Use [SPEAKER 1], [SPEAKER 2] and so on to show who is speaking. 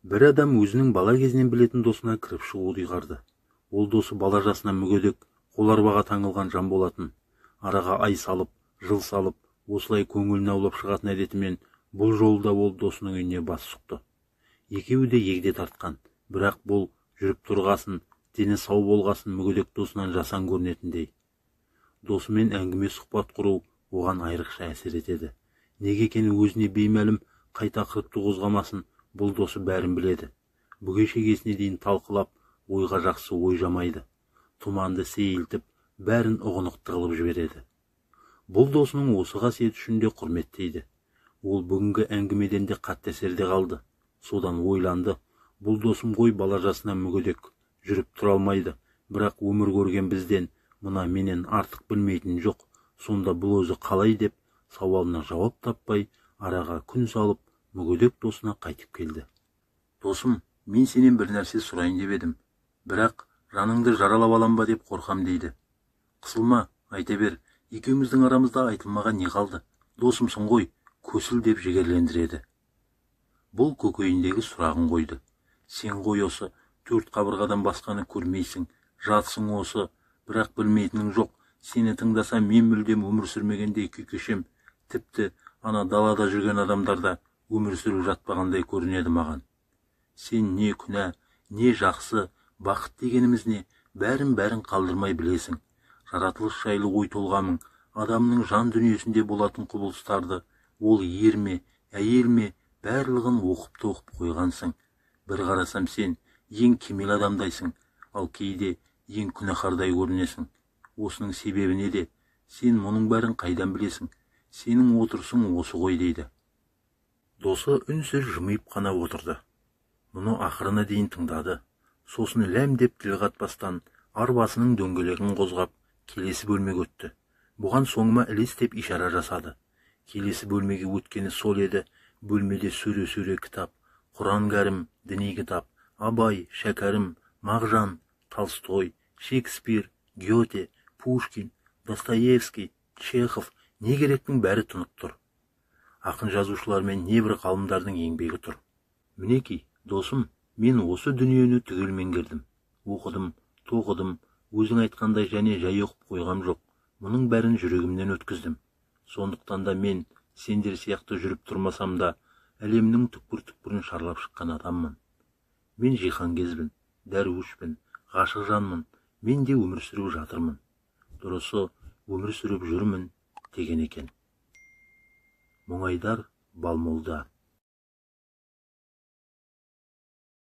[SPEAKER 1] Бір адам өзінің бала кезінен білетін досына кіріп шығуды ұйғарды. Ол досы бала жасынан мүгедек, қоларбаға таңылған жан болатын. Араға ай салып, жыл салып, осылай көңілін аулап шығатын әдетімен бұл жолда ол досының үйіне бас сұқты. Екеуі де егде тартқан, бірақ бұл жүріп тұрғасын, дені сау болғасын мүгедек досынан жасан көрінетіндей. Досымен әңгіме сұхбат құру оған айрықша әсер етеді. Неге екені өзіне беймәлім қай тақырыпты қозғамасын, бұл досы бәрін біледі. Бүге шегесіне дейін талқылап, ойға жақсы ой жамайды. Тұманды сейілтіп, бәрін ұғынықты қылып жібереді. Бұл досының осы қасиеті үшін де құрметтейді. Ол бүгінгі әңгімеден де қатты әсерде қалды. Содан ойланды. Бұл досым ғой бала жасынан мүгедек, жүріп тұра алмайды. Бірақ өмір көрген бізден мына менен артық білмейтін жоқ. Сонда бұл өзі қалай деп сауалына жауап таппай, араға күн салып, мүгедек досына қайтып келді. Досым, мен сенен бір нәрсе сұрайын деп едім. Бірақ жаныңды жаралап алам ба деп қорқам дейді. Қысылма, айта бер, екеуміздің арамызда айтылмаған не қалды? Досымсың ғой, көсіл деп жігерлендіреді. Бұл көкейіндегі сұрағын қойды. Сен ғой осы, төрт қабырғадан басқаны көрмейсің, жатсың осы, бірақ білмейтінің жоқ. Сені тыңдаса мен мүлдем өмір сүрмегендей күй кешем. Тіпті ана далада жүрген адамдарда өмір сүріп жатпағандай көрінеді маған. Сен не күнә, не жақсы, бақыт дегеніміз не, бәрін қалдырмай білесің. Жаратылыс жайлы ой толғамың, адамның жан дүниесінде болатын құбылыстарды, ол ер ме, әйел ме, барлығын оқып қойғансың. Бір қарасам сен ең кемел адамдайсың, ал кейде ең күнәһардай көрінесің. Осының себебі неде? Сен мұның бәрін қайдан білесің? Сенің отырсың осы ғой дейді. Досы үнсіз жымиып қана отырды. Мұны ақырына дейін тыңдады. Сосын ләм деп тіл қатпастан арбасының дөңгелегін қозғап, келесі бөлмеге өтті. Бұған соңыма ілес деп ишара жасады. Келесі бөлмеге өткені сол еді. Бөлмеде сөре кітап, Құран кәрім, діни кітап, Абай, Шәкәрім, Мағжан, Толстой, Шекспир, Гёте, Пушкин, Достоевский, Чехов, не керектің бәрі тұнып тұр. Ақын жазушылар мен небір ғалымдардың еңбегі тұр. Мінекей, досым, мен осы дүниені түгел меңгердім. Оқыдым, тоқыдым, өзің айтқандай және жай оқып қойғам жоқ. Мұның бәрін жүрегімнен өткіздім. Сондықтан да мен сендер сияқты жүріп тұрмасам да, әлемнің түкпір-түкпірін шарлап шыққан адаммын. Мен жиһангезбін, дәруішпін, ғашық жанмын. Мен де өмір сүріп жатырмын. Дұрысы, өмір сүріп жүрмін деген екен. Мұңайдар Балмолда.